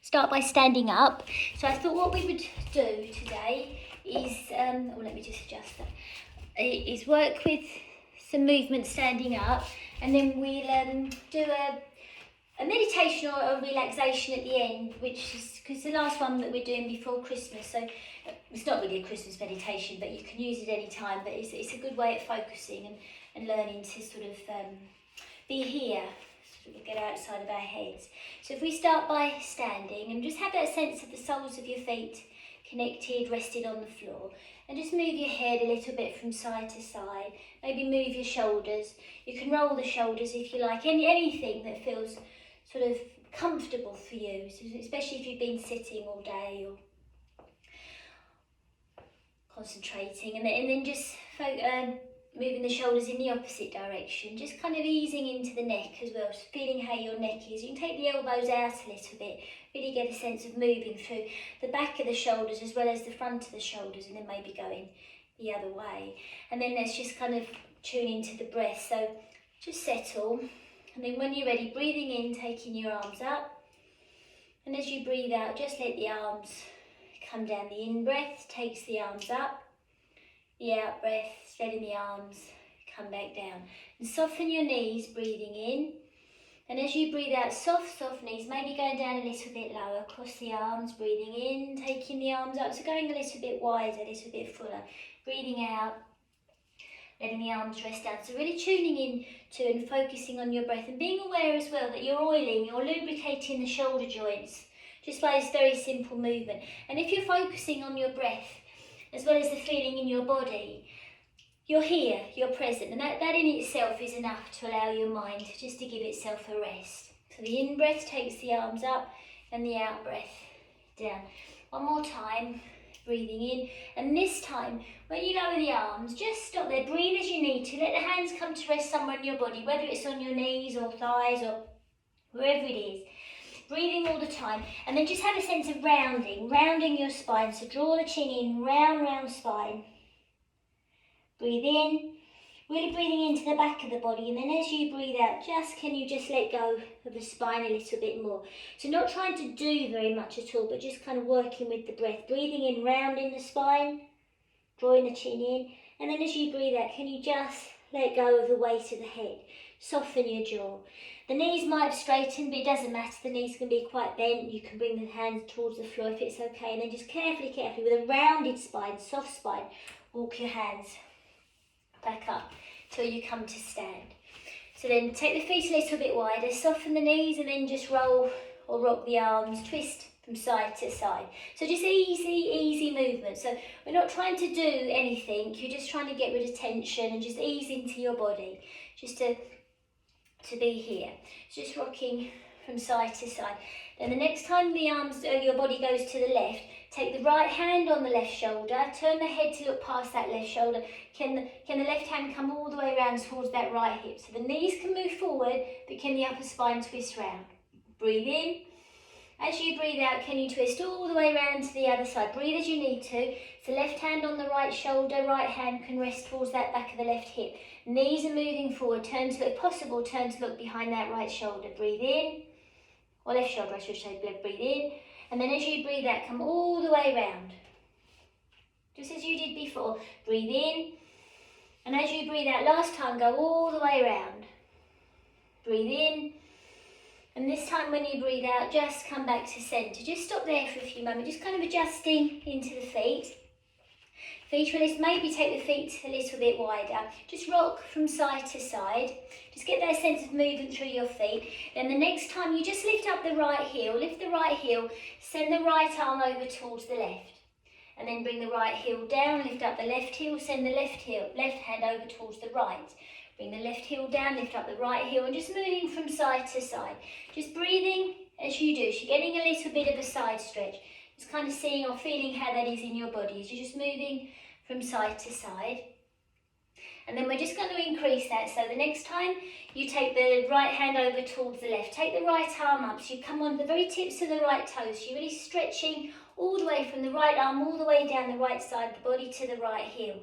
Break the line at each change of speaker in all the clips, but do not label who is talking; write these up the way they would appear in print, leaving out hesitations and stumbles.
start by standing up. So I thought what we would do today is, let me just adjust that, is work with some movement standing up, and then we'll do a meditation or a relaxation at the end, which is because the last one that we're doing before Christmas, so it's not really a Christmas meditation, but you can use it any time, but it's a good way of focusing and learning to sort of be here, sort of get outside of our heads. So if we start by standing and just have that sense of the soles of your feet connected, rested on the floor, and just move your head a little bit from side to side, maybe move your shoulders. You can roll the shoulders if you like, anything that feels sort of comfortable for you, especially if you've been sitting all day or concentrating, and then just moving the shoulders in the opposite direction, just kind of easing into the neck as well, just feeling how your neck is. You can take the elbows out a little bit, really get a sense of moving through the back of the shoulders as well as the front of the shoulders, and then maybe going the other way. And then let's just kind of tune into the breath, so just settle, and then when you're ready, breathing in, taking your arms up, and as you breathe out, just let the arms come down. The in-breath takes the arms up, the out-breath, letting the arms come back down. And soften your knees, breathing in. And as you breathe out, soft knees, maybe going down a little bit lower, across the arms, breathing in, taking the arms up, so going a little bit wider, a little bit fuller. Breathing out, letting the arms rest down. So really tuning in to and focusing on your breath, and being aware as well that you're oiling, you're lubricating the shoulder joints, just by this very simple movement. And if you're focusing on your breath, as well as the feeling in your body, you're here, you're present, and that in itself is enough to allow your mind just to give itself a rest. So the in-breath takes the arms up and the out-breath down. One more time, breathing in, and this time, when you lower the arms, just stop there, breathe as you need to, let the hands come to rest somewhere in your body, whether it's on your knees or thighs or wherever it is. Breathing all the time, and then just have a sense of rounding your spine. So draw the chin in, round spine. Breathe in, really breathing into the back of the body, and then as you breathe out, can you just let go of the spine a little bit more. So not trying to do very much at all, but just kind of working with the breath. Breathing in, rounding the spine, drawing the chin in, and then as you breathe out, can you just let go of the weight of the head. Soften your jaw. The knees might have straightened, but it doesn't matter. The knees can be quite bent. You can bring the hands towards the floor if it's okay. And then just carefully, with a rounded spine, soft spine, walk your hands back up till you come to stand. So then take the feet a little bit wider, soften the knees, and then just roll or rock the arms, twist from side to side. So just easy movement. So we're not trying to do anything. You're just trying to get rid of tension and just ease into your body, just to be here. Just rocking from side to side. Then the next time the arms, your body goes to the left, take the right hand on the left shoulder, turn the head to look past that left shoulder. Can the left hand come all the way around towards that right hip? So the knees can move forward, but can the upper spine twist round? Breathe in. As you breathe out, can you twist all the way around to the other side? Breathe as you need to. So left hand on the right shoulder, right hand can rest towards that back of the left hip. Knees are moving forward. Turn to, if possible, turn to look behind that right shoulder. Breathe in, or left shoulder, I should say. Breathe in, and then as you breathe out, come all the way round. Just as you did before. Breathe in, and as you breathe out, last time, go all the way round. Breathe in, and this time when you breathe out, just come back to centre. Just stop there for a few moments, just kind of adjusting into the feet. Feet release, maybe take the feet a little bit wider. Just rock from side to side. Just get that sense of movement through your feet. Then the next time you just lift up the right heel, send the right arm over towards the left. And then bring the right heel down, lift up the left heel, send the left hand over towards the right. Bring the left heel down, lift up the right heel, and just moving from side to side. Just breathing as you do. So you're getting a little bit of a side stretch. Just kind of seeing or feeling how that is in your body as you're just moving from side to side. And then we're just going to increase that. So the next time you take the right hand over towards the left, take the right arm up. So you come on the very tips of the right toes. So you're really stretching all the way from the right arm, all the way down the right side of the body to the right heel.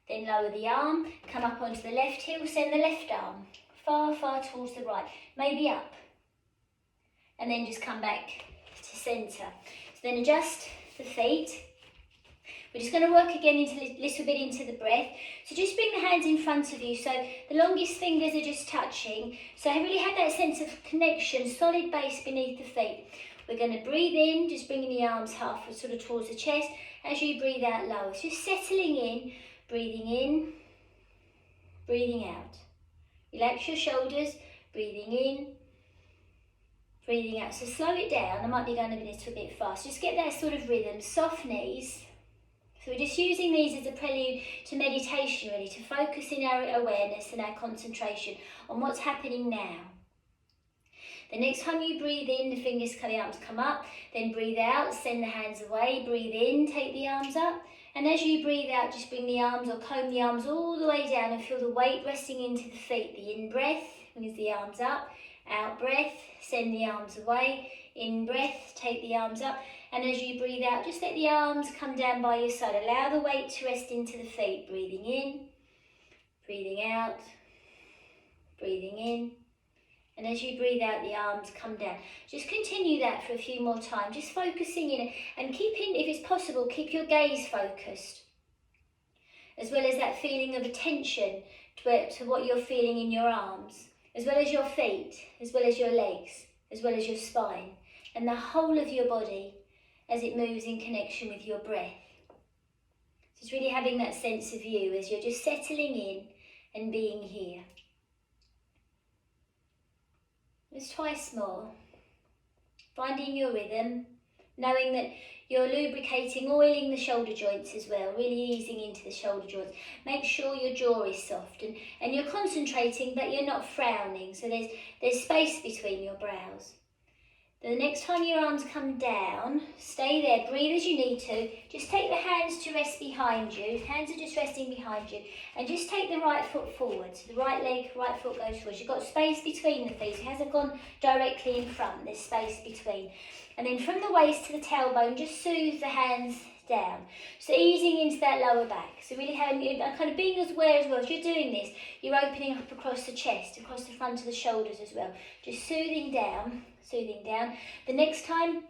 Then lower the arm, come up onto the left heel, send the left arm far towards the right, maybe up. And then just come back centre. So then adjust the feet. We're just going to work again into a little bit into the breath. So just bring the hands in front of you. So the longest fingers are just touching. So I really have that sense of connection, solid base beneath the feet. We're going to breathe in, just bringing the arms half sort of towards the chest. As you breathe out, lower. So just settling in, breathing out. Relax your shoulders, breathing in, breathing out. So slow it down. I might be going a little bit fast. Just get that sort of rhythm, soft knees. So we're just using these as a prelude to meditation, really, to focus in our awareness and our concentration on what's happening now. The next time you breathe in, the fingers, the arms come up, then breathe out, send the hands away, breathe in, take the arms up. And as you breathe out, just bring the arms or comb the arms all the way down and feel the weight resting into the feet. The in-breath brings the arms up, out-breath, send the arms away, in-breath, take the arms up. And as you breathe out, just let the arms come down by your side. Allow the weight to rest into the feet. Breathing in, breathing out, breathing in. And as you breathe out, the arms come down. Just continue that for a few more times, just focusing in and keeping, if it's possible, keep your gaze focused. As well as that feeling of attention to what you're feeling in your arms, as well as your feet, as well as your legs, as well as your spine, and the whole of your body as it moves in connection with your breath. Just really having that sense of you as you're just settling in and being here. Just twice more. Finding your rhythm, knowing that you're lubricating, oiling the shoulder joints as well, really easing into the shoulder joints. Make sure your jaw is soft and you're concentrating, but you're not frowning. So there's space between your brows. The next time your arms come down, stay there, breathe as you need to. Just take the hands to rest behind you. Hands are just resting behind you. And just take the right foot forward. So the right leg, right foot goes forward. You've got space between the feet. It hasn't gone directly in front. There's space between. And then from the waist to the tailbone, just soothe the hands down. So easing into that lower back. So really having, kind of being aware as well. As you're doing this, you're opening up across the chest, across the front of the shoulders as well. Just soothing down. Soothing down. The next time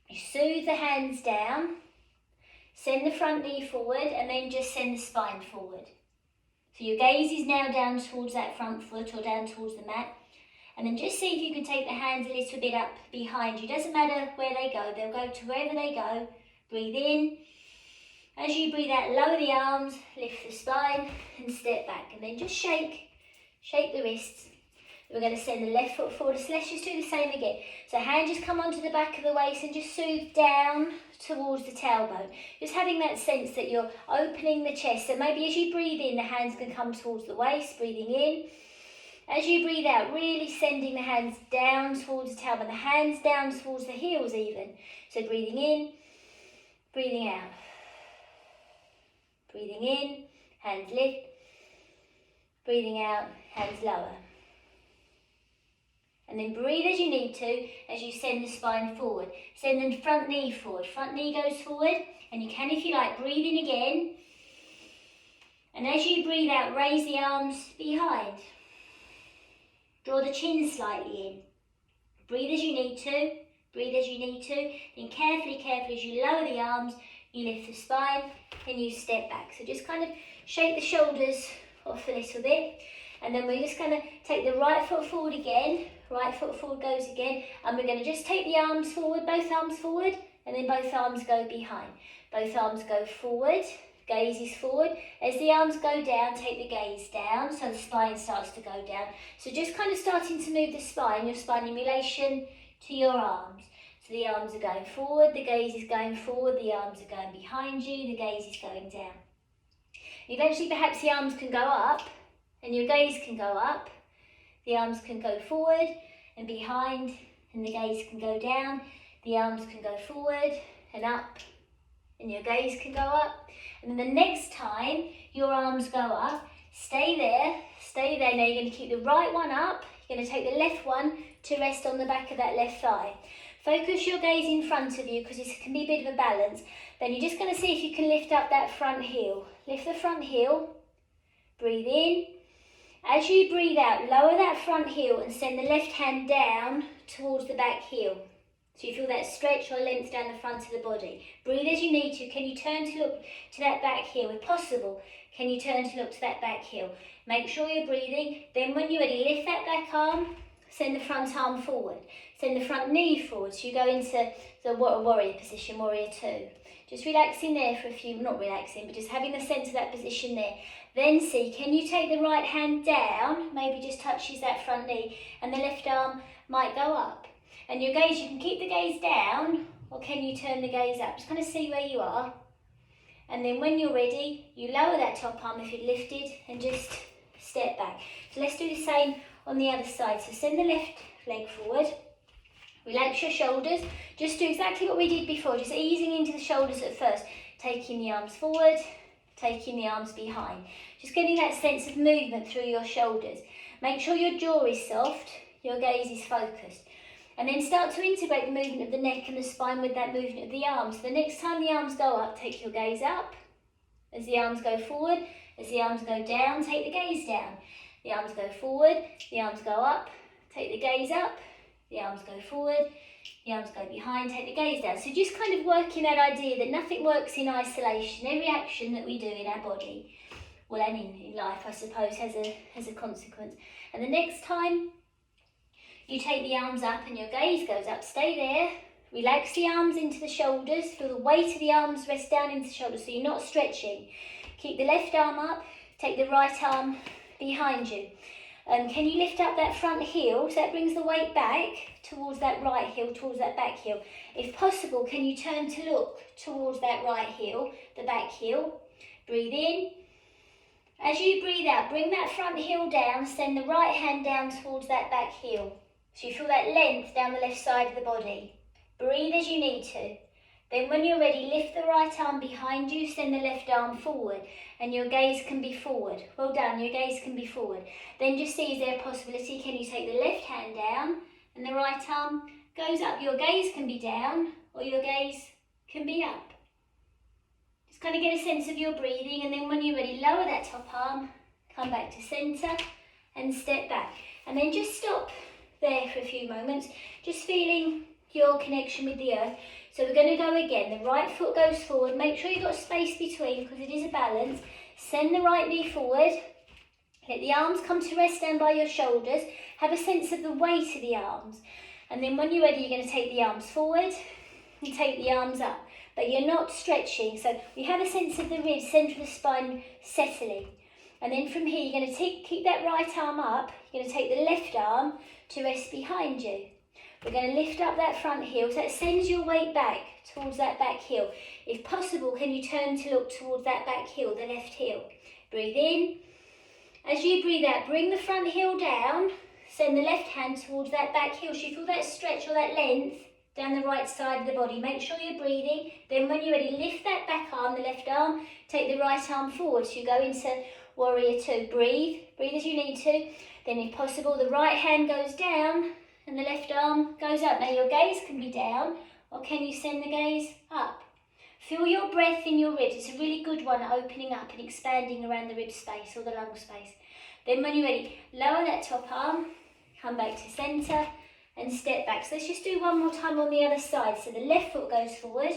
you soothe the hands down, send the front knee forward and then just send the spine forward. So your gaze is now down towards that front foot or down towards the mat. And then just see if you can take the hands a little bit up behind you. Doesn't matter where they go, they'll go to wherever they go. Breathe in. As you breathe out, lower the arms, lift the spine and step back. And then just shake the wrists. We're going to send the left foot forward, so let's just do the same again. So hand just come onto the back of the waist and just soothe down towards the tailbone. Just having that sense that you're opening the chest. So maybe as you breathe in, the hands can come towards the waist, breathing in. As you breathe out, really sending the hands down towards the tailbone, the hands down towards the heels even. So breathing in, breathing out. Breathing in, hands lift. Breathing out, hands lower. And then breathe as you need to as you send the spine forward. Send the front knee forward. Front knee goes forward. And you can, if you like, breathe in again. And as you breathe out, raise the arms behind. Draw the chin slightly in. Breathe as you need to. Breathe as you need to. Then carefully as you lower the arms, you lift the spine and you step back. So just kind of shake the shoulders off a little bit. And then we're just going to take the right foot forward again. Right foot forward goes again. And we're going to just take the arms forward, both arms forward, and then both arms go behind. Both arms go forward, gaze is forward. As the arms go down, take the gaze down, so the spine starts to go down. So just kind of starting to move the spine, your spine in relation to your arms. So the arms are going forward, the gaze is going forward, the arms are going behind you, the gaze is going down. Eventually perhaps the arms can go up, and your gaze can go up. The arms can go forward and behind, and the gaze can go down. The arms can go forward and up, and your gaze can go up. And then the next time your arms go up, stay there. Now you're going to keep the right one up. You're going to take the left one to rest on the back of that left thigh. Focus your gaze in front of you because this can be a bit of a balance. Then you're just going to see if you can lift up that front heel. Lift the front heel. Breathe in. As you breathe out, lower that front heel and send the left hand down towards the back heel. So you feel that stretch or length down the front of the body. Breathe as you need to. Can you turn to look to that back heel? If possible, can you turn to look to that back heel? Make sure you're breathing. Then when you're ready, lift that back arm, send the front arm forward. Send the front knee forward. So you go into the warrior position, warrior two. Just relaxing there for a few, not relaxing, but just having the sense of that position there. Then see, can you take the right hand down, maybe just touches that front knee, and the left arm might go up. And your gaze, you can keep the gaze down, or can you turn the gaze up? Just kind of see where you are. And then when you're ready, you lower that top arm if you'd lifted, and just step back. So let's do the same on the other side. So send the left leg forward. Relax your shoulders. Just do exactly what we did before, just easing into the shoulders at first. Taking the arms forward, taking the arms behind. Just getting that sense of movement through your shoulders. Make sure your jaw is soft, your gaze is focused. And then start to integrate the movement of the neck and the spine with that movement of the arms. So the next time the arms go up, take your gaze up. As the arms go forward, as the arms go down, take the gaze down. The arms go forward, the arms go up, take the gaze up. The arms go forward, the arms go behind, take the gaze down. So just kind of working that idea that nothing works in isolation. Every action that we do in our body, well, and in life, I suppose, has a consequence. And the next time you take the arms up and your gaze goes up, stay there. Relax the arms into the shoulders. Feel the weight of the arms rest down into the shoulders so you're not stretching. Keep the left arm up, take the right arm behind you. Can you lift up that front heel so that brings the weight back towards that right heel, towards that back heel? If possible, can you turn to look towards that right heel, the back heel? Breathe in. As you breathe out, bring that front heel down, send the right hand down towards that back heel. So you feel that length down the left side of the body. Breathe as you need to. Then when you're ready, lift the right arm behind you, send the left arm forward, and your gaze can be forward. Well done, your gaze can be forward. Then just see, is there a possibility, can you take the left hand down and the right arm goes up? Your gaze can be down or your gaze can be up. Just kind of get a sense of your breathing, and then when you're ready, lower that top arm, come back to centre and step back. And then just stop there for a few moments, just feeling your connection with the earth. So we're going to go again. The right foot goes forward. Make sure you've got space between because it is a balance. Send the right knee forward. Let the arms come to rest down by your shoulders. Have a sense of the weight of the arms. And then when you're ready, you're going to take the arms forward and take the arms up. But you're not stretching. So we have a sense of the ribs, centre of the spine settling. And then from here, you're going to keep that right arm up. You're going to take the left arm to rest behind you. We're going to lift up that front heel, so that sends your weight back towards that back heel. If possible, can you turn to look towards that back heel, the left heel? Breathe in. As you breathe out, bring the front heel down, send the left hand towards that back heel. So you feel that stretch or that length down the right side of the body. Make sure you're breathing. Then when you're ready, lift that back arm, the left arm, take the right arm forward. So you go into warrior two. Breathe as you need to. Then if possible, the right hand goes down, and the left arm goes up. Now your gaze can be down, or can you send the gaze up? Feel your breath in your ribs. It's a really good one, opening up and expanding around the rib space or the lung space. Then when you're ready, lower that top arm, come back to centre and step back. So let's just do one more time on the other side. So the left foot goes forward.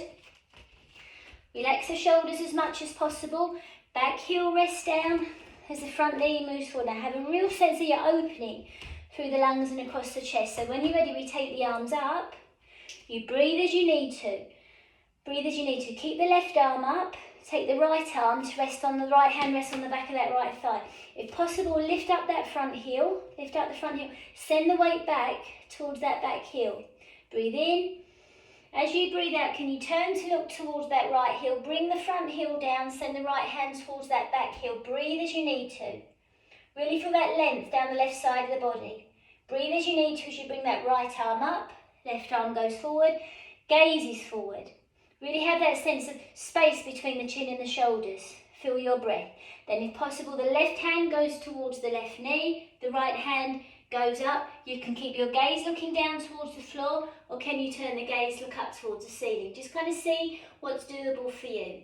Relax the shoulders as much as possible. Back heel rests down as the front knee moves forward. Now have a real sense that you're opening through the lungs and across the chest. So when you're ready, we take the arms up. You breathe as you need to. Breathe as you need to. Keep the left arm up. Take the right arm to rest on the right hand, rest on the back of that right thigh. If possible, lift up that front heel. Lift up the front heel. Send the weight back towards that back heel. Breathe in. As you breathe out, can you turn to look towards that right heel? Bring the front heel down. Send the right hand towards that back heel. Breathe as you need to. Really feel that length down the left side of the body. Breathe as you need to as you bring that right arm up. Left arm goes forward. Gaze is forward. Really have that sense of space between the chin and the shoulders. Feel your breath. Then if possible, the left hand goes towards the left knee. The right hand goes up. You can keep your gaze looking down towards the floor, or can you turn the gaze, look up towards the ceiling? Just kind of see what's doable for you.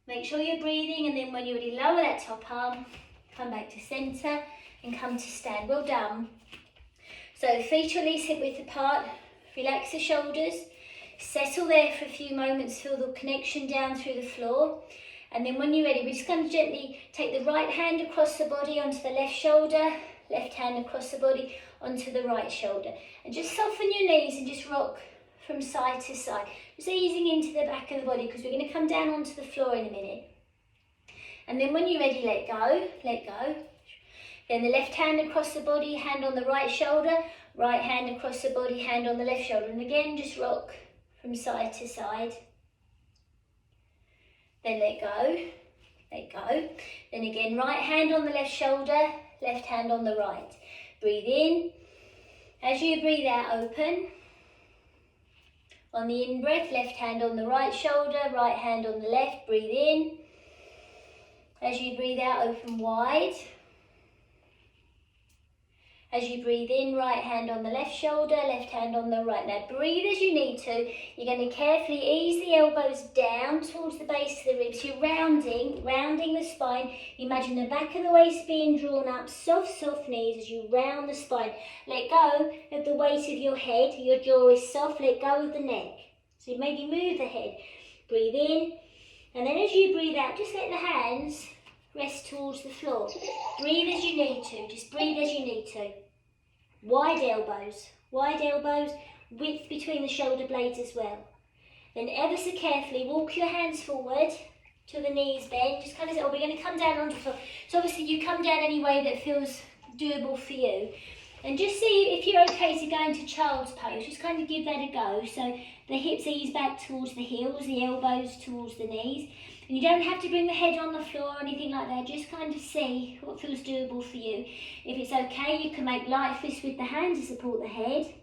Make sure you're breathing, and then when you're ready, lower that top arm. Come back to centre and come to stand. Well done. So feet or knees hip width apart. Relax the shoulders. Settle there for a few moments, feel the connection down through the floor. And then when you're ready, we're just going to gently take the right hand across the body onto the left shoulder, left hand across the body onto the right shoulder. And just soften your knees and just rock from side to side. Just easing into the back of the body because we're going to come down onto the floor in a minute. And then when you're ready, let go, let go. Then the left hand across the body, hand on the right shoulder, right hand across the body, hand on the left shoulder. And again, just rock from side to side. Then let go, let go. Then again, right hand on the left shoulder, left hand on the right. Breathe in. As you breathe out, open. On the in-breath, left hand on the right shoulder, right hand on the left. Breathe in. As you breathe out, open wide. As you breathe in, right hand on the left shoulder, left hand on the right. Now breathe as you need to. You're going to carefully ease the elbows down towards the base of the ribs. You're rounding the spine. Imagine the back of the waist being drawn up, soft, soft knees as you round the spine. Let go of the weight of your head. Your jaw is soft. Let go of the neck. So maybe move the head. Breathe in. And then as you breathe out, just let the hands rest towards the floor. Breathe as you need to. Just breathe as you need to. Wide elbows, width between the shoulder blades as well. Then ever so carefully walk your hands forward till the knees bend. Just kind of say, we're going to come down onto the floor. So obviously you come down any way that feels doable for you. And just see if you're okay to go into child's pose. Just kind of give that a go. So the hips ease back towards the heels, the elbows towards the knees. And you don't have to bring the head on the floor or anything like that. Just kind of see what feels doable for you. If it's okay, you can make light fists with the hand to support the head.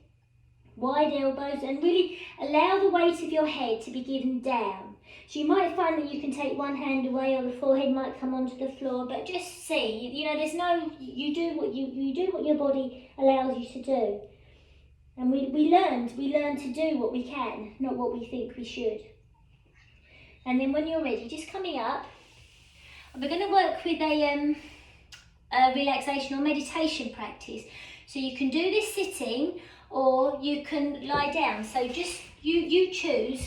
Wide elbows, and really allow the weight of your head to be given down. So you might find that you can take one hand away or the forehead might come onto the floor, but just see, you know, there's no, you do what your body allows you to do. And we learn to do what we can, not what we think we should. And then when you're ready, just coming up, we're going to work with a relaxation or meditation practice. So you can do this sitting or you can lie down. So just you choose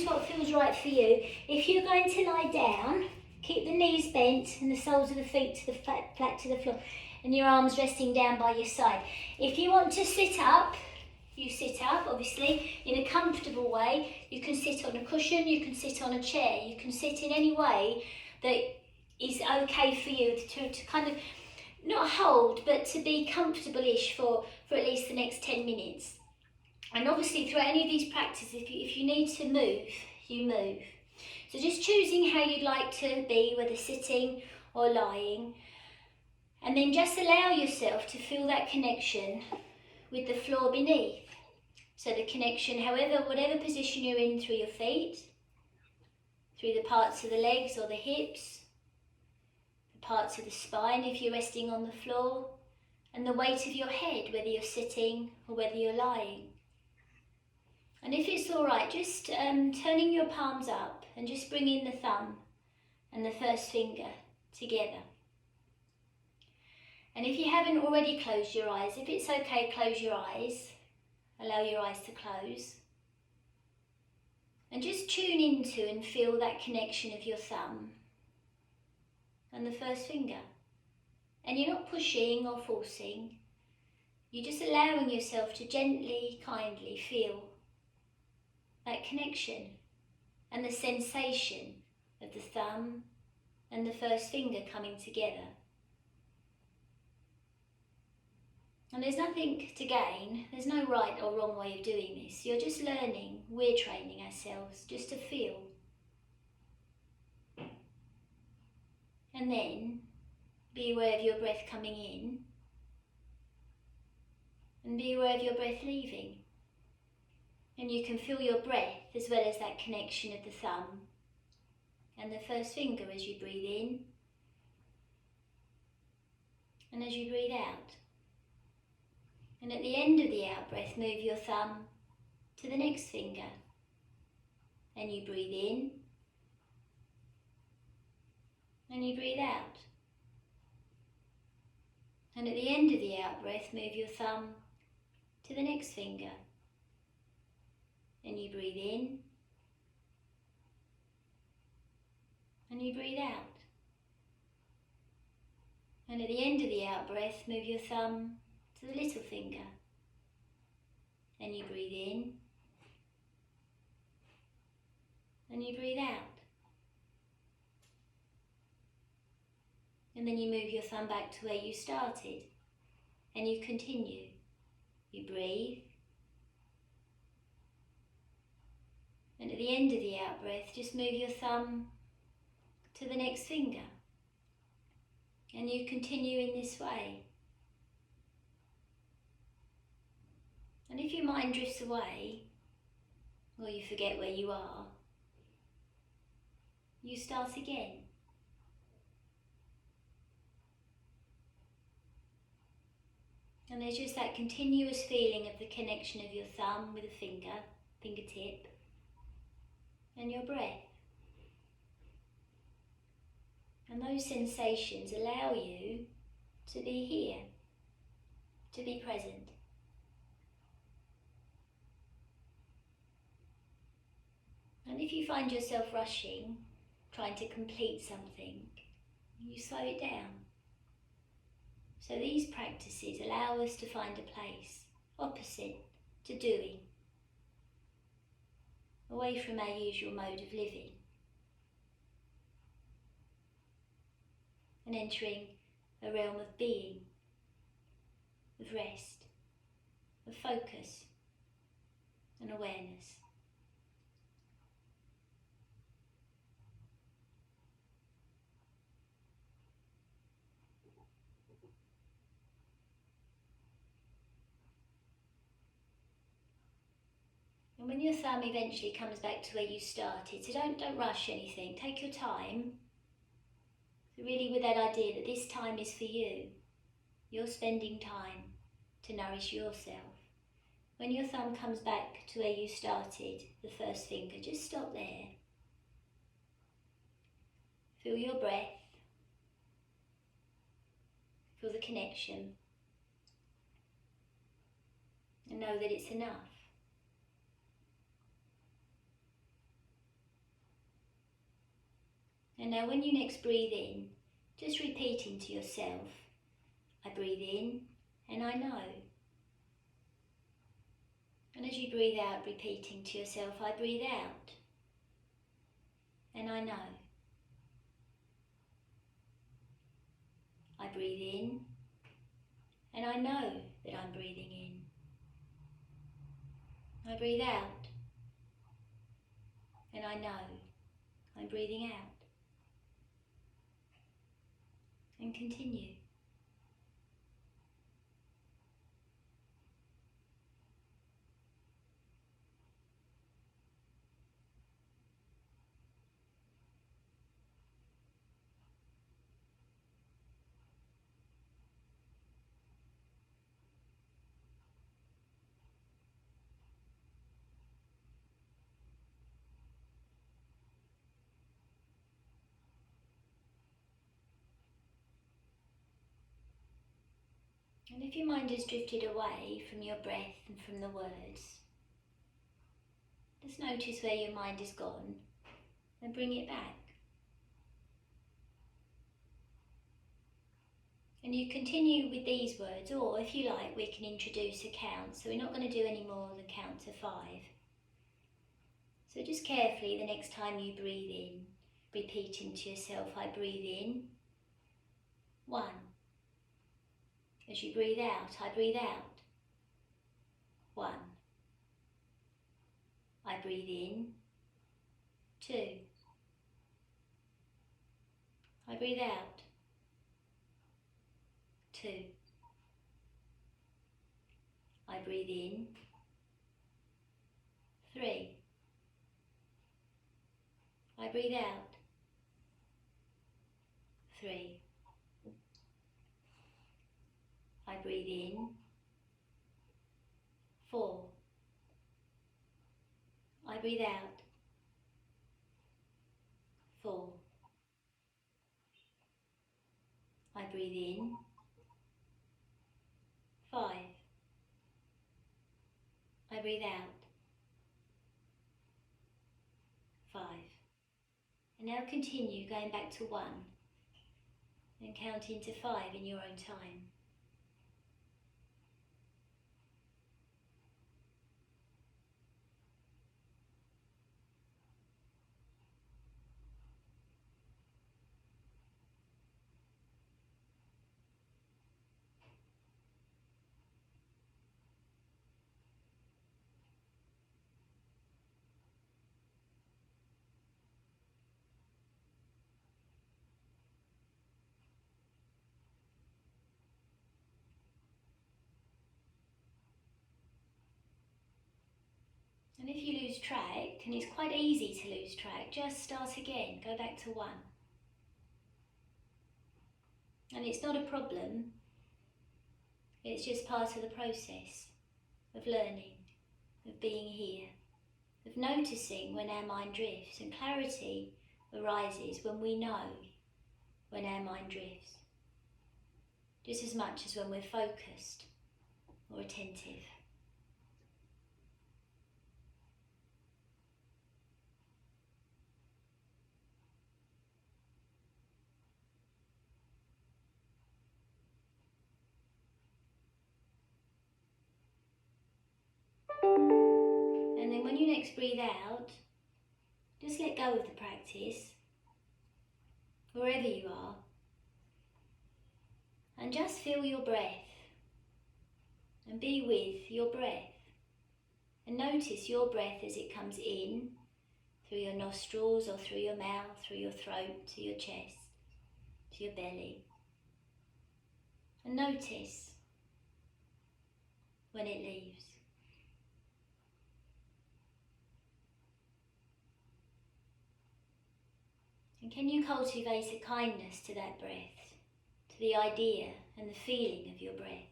what feels right for you. If you're going to lie down, keep the knees bent and the soles of the feet to the flat to the floor and your arms resting down by your side. If you want to sit up, you sit up, obviously, in a comfortable way. You can sit on a cushion, you can sit on a chair, you can sit in any way that is okay for you to kind of, not hold, but to be comfortable-ish for at least the next 10 minutes. And obviously, throughout any of these practices, if you need to move, you move. So just choosing how you'd like to be, whether sitting or lying. And then just allow yourself to feel that connection with the floor beneath. So the connection, whatever position you're in, through your feet, through the parts of the legs or the hips, the parts of the spine if you're resting on the floor, and the weight of your head, whether you're sitting or whether you're lying. And if it's all right, just turning your palms up and just bringing the thumb and the first finger together. And if you haven't already closed your eyes, if it's okay, close your eyes. Allow your eyes to close. And just tune into and feel that connection of your thumb and the first finger. And you're not pushing or forcing. You're just allowing yourself to gently, kindly feel that connection and the sensation of the thumb and the first finger coming together. And there's nothing to gain, there's no right or wrong way of doing this. You're just learning, we're training ourselves just to feel. And then be aware of your breath coming in and be aware of your breath leaving. And you can feel your breath as well as that connection of the thumb and the first finger as you breathe in and as you breathe out. And at the end of the out breath, move your thumb to the next finger. And you breathe in. And you breathe out. And at the end of the out breath, move your thumb to the next finger. And you breathe in. And you breathe out. And at the end of the out breath, move your thumb to the little finger. And you breathe in. And you breathe out. And then you move your thumb back to where you started. And you continue. You breathe. And at the end of the out breath, just move your thumb to the next finger. And you continue in this way. And if your mind drifts away, or you forget where you are, you start again. And there's just that continuous feeling of the connection of your thumb with the fingertip, and your breath. And those sensations allow you to be here, to be present. And if you find yourself rushing, trying to complete something, you slow it down. So these practices allow us to find a place opposite to doing, away from our usual mode of living, and entering a realm of being, of rest, of focus and awareness. And when your thumb eventually comes back to where you started, so don't rush anything, take your time. So really with that idea that this time is for you. You're spending time to nourish yourself. When your thumb comes back to where you started, the first finger, just stop there. Feel your breath. Feel the connection. And know that it's enough. And now when you next breathe in, just repeating to yourself, I breathe in and I know. And as you breathe out, repeating to yourself, I breathe out and I know. I breathe in and I know that I'm breathing in. I breathe out and I know I'm breathing out. And continue. And if your mind has drifted away from your breath and from the words, just notice where your mind has gone and bring it back. And you continue with these words, or if you like, we can introduce a count. So we're not going to do any more than count to 5. So just carefully, the next time you breathe in, repeating to yourself, I breathe in, 1. As you breathe out, I breathe out, 1. I breathe in, 2. I breathe out, 2. I breathe in, 3. I breathe out, 3. I breathe in, 4. I breathe out, 4. I breathe in, 5. I breathe out, And now continue going back to 1 and counting to 5 in your own time. And if you lose track, and it's quite easy to lose track, just start again, go back to 1. And it's not a problem, it's just part of the process of learning, of being here, of noticing when our mind drifts, and clarity arises when we know when our mind drifts, just as much as when we're focused or attentive. And then when you next breathe out, just let go of the practice, wherever you are, and just feel your breath, and be with your breath, and notice your breath as it comes in, through your nostrils or through your mouth, through your throat, to your chest, to your belly, and notice when it leaves. And can you cultivate a kindness to that breath, to the idea and the feeling of your breath?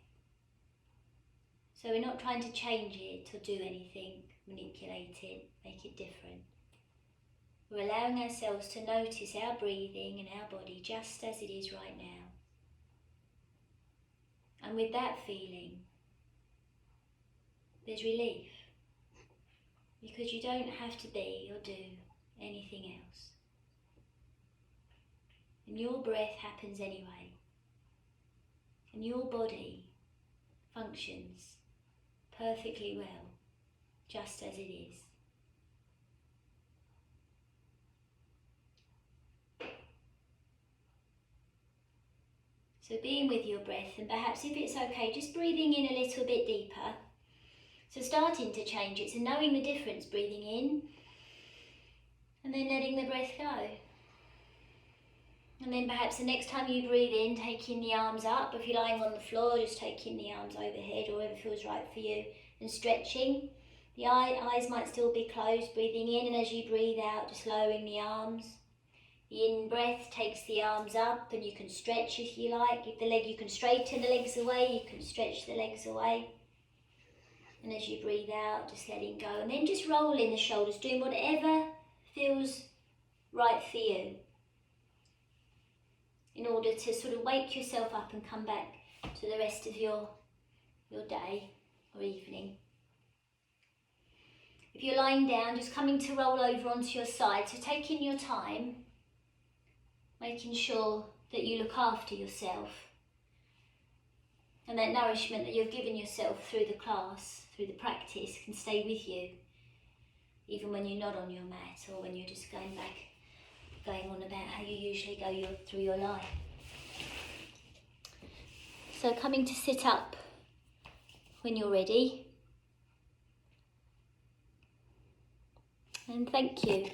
So we're not trying to change it or do anything, manipulate it, make it different. We're allowing ourselves to notice our breathing and our body just as it is right now. And with that feeling, there's relief, because you don't have to be or do anything else. And your breath happens anyway. And your body functions perfectly well, just as it is. So being with your breath, and perhaps if it's okay, just breathing in a little bit deeper. So starting to change it, so knowing the difference, breathing in, and then letting the breath go. And then perhaps the next time you breathe in, taking the arms up. If you're lying on the floor, just taking the arms overhead, or whatever feels right for you, and stretching. The eyes might still be closed, breathing in, and as you breathe out, just lowering the arms. The in-breath takes the arms up, and you can stretch if you like. If you can straighten the legs away, you can stretch the legs away. And as you breathe out, just letting go. And then just rolling the shoulders, doing whatever feels right for you, in order to sort of wake yourself up and come back to the rest of your day or evening. If you're lying down, just coming to roll over onto your side, so taking your time, making sure that you look after yourself, and that nourishment that you've given yourself through the class, through the practice, can stay with you, even when you're not on your mat, or when you're just going on about how you usually go through your life. So coming to sit up when you're ready. And thank you.